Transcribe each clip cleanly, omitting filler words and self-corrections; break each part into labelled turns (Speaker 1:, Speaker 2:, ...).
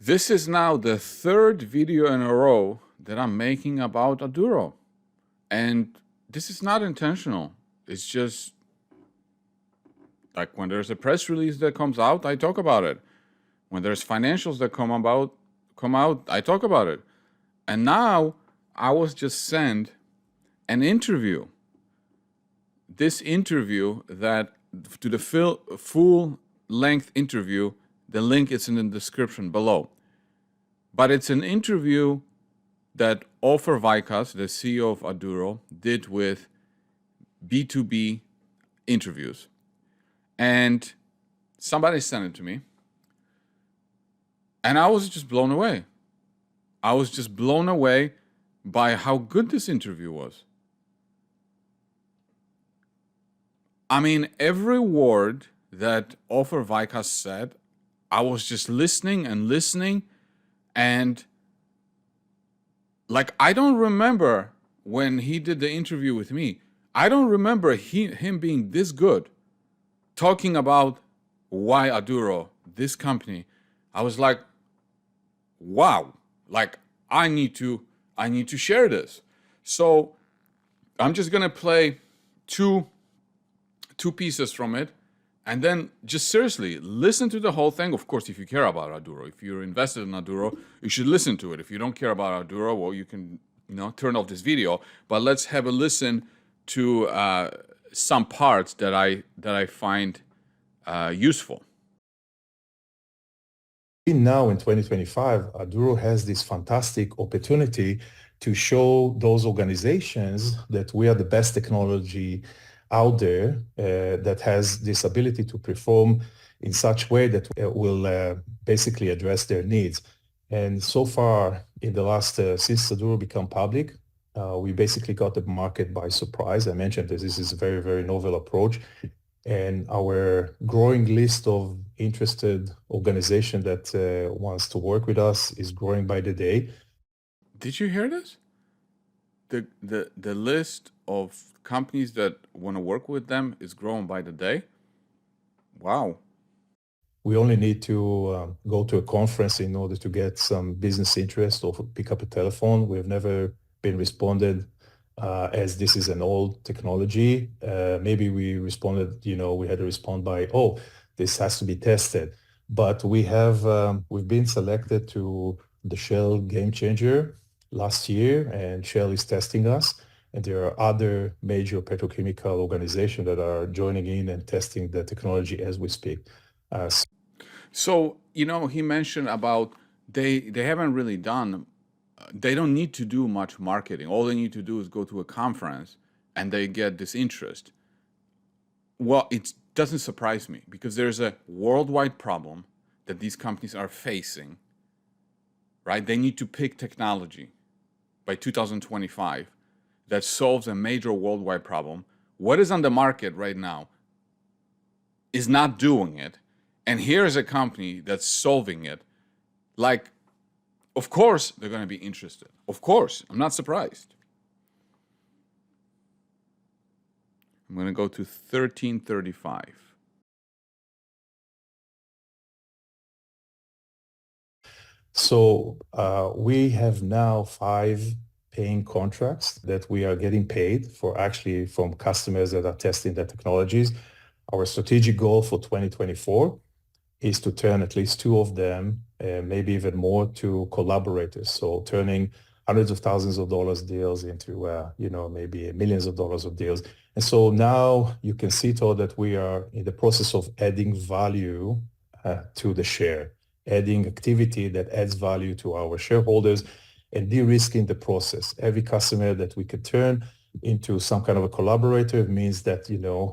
Speaker 1: This is now the third video in a row that I'm making about Aduro. And this is not intentional. It's just like when there's a press release that comes out, I talk about it. When there's financials that come out, I talk about it. And now I was just sent an interview. This interview to the full length interview, the link is in the description below. But it's an interview that Ofer, Vicus, the CEO of Aduro, did with B2B interviews. And somebody sent it to me. And I was just blown away. I was just blown away by how good this interview was. I mean, every word that Ofer Vicus said, I was just listening and listening. And like, I don't remember when he did the interview with me, I don't remember him being this good talking about why Aduro, this company. I was like, wow, like I need to share this. So I'm just gonna play two pieces from it, and then just seriously listen to the whole thing. Of course, if you care about Aduro, if you're invested in Aduro, you should listen to it. If you don't care about Aduro, well, you can turn off this video. But let's have a listen to some parts that I find useful.
Speaker 2: Now in 2025, Aduro has this fantastic opportunity to show those organizations that we are the best technology out there that has this ability to perform in such way that will basically address their needs. And so far in the last, since Aduro became public, we basically got the market by surprise. I mentioned that this is a very, very novel approach. And our growing list of interested organizations that wants to work with us is growing by the day.
Speaker 1: Did you hear this? The list of companies that want to work with them is growing by the day. Wow.
Speaker 2: We only need to go to a conference in order to get some business interest or pick up a telephone. We've never been responded as this is an old technology. Maybe we responded, we had to respond by, oh, this has to be tested. But we've been selected to the Shell Game Changer last year, and Shell is testing us. And there are other major petrochemical organizations that are joining in and testing the technology as we speak.
Speaker 1: So, he mentioned about they haven't really done, they don't need to do much marketing. All they need to do is go to a conference and they get this interest. Well, it doesn't surprise me because there's a worldwide problem that these companies are facing, right? They need to pick technology by 2025 that solves a major worldwide problem. What is on the market right now is not doing it. And here's a company that's solving it. Like, of course, they're going to be interested. Of course, I'm not surprised. I'm going to go to 1335.
Speaker 2: So we have now 5 paying contracts that we are getting paid for, actually from customers that are testing the technologies. Our strategic goal for 2024 is to turn at least 2 of them, maybe even more, to collaborators. So turning hundreds of thousands of dollars deals into, maybe millions of dollars of deals. And so now you can see, Todd, that we are in the process of adding value to the share, adding activity that adds value to our shareholders and de-risking the process. Every customer that we could turn into some kind of a collaborator means that,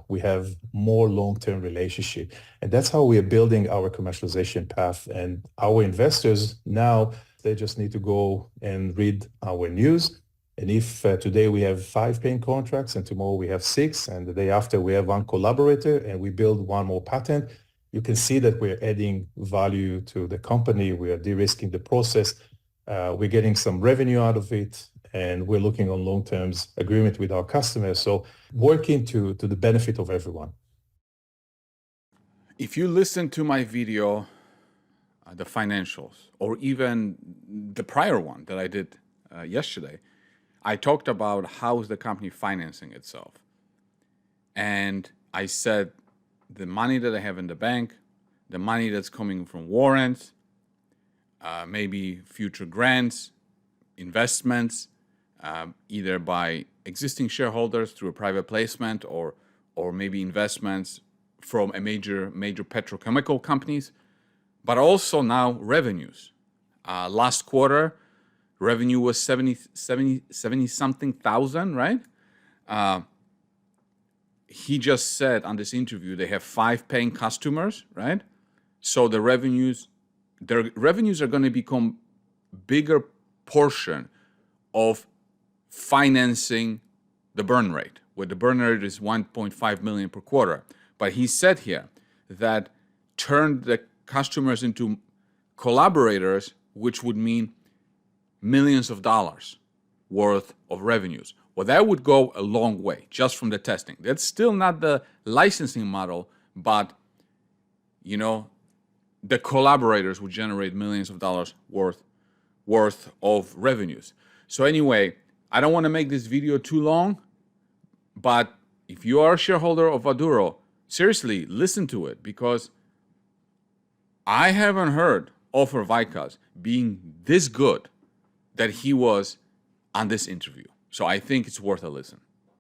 Speaker 2: we have more long-term relationship. And that's how we are building our commercialization path. And our investors now, they just need to go and read our news. And if today we have 5 paying contracts and tomorrow we have 6 and the day after we have 1 collaborator and we build 1 more patent, you can see that we're adding value to the company. We are de-risking the process. We're getting some revenue out of it, and we're looking on long-term agreement with our customers. So working to the benefit of everyone.
Speaker 1: If you listen to my video the financials, or even the prior one that I did yesterday, I talked about how is the company financing itself. And I said the money that I have in the bank, the money that's coming from warrants, maybe future grants, investments, either by existing shareholders through a private placement, or maybe investments from a major petrochemical companies, but also now revenues. Last quarter, revenue was 70 something thousand, right? He just said on this interview they have 5 paying customers, right? So their revenues are going to become bigger portion of financing the burn rate, where the burn rate is 1.5 million per quarter. But he said here that turned the customers into collaborators, which would mean millions of dollars worth of revenues. Well, that would go a long way just from the testing. That's still not the licensing model, but the collaborators would generate millions of dollars worth of revenues. So anyway, I don't want to make this video too long, but if you are a shareholder of Aduro, seriously, listen to it, because I haven't heard Ofer Vicus being this good that he was on this interview. So I think it's worth a listen.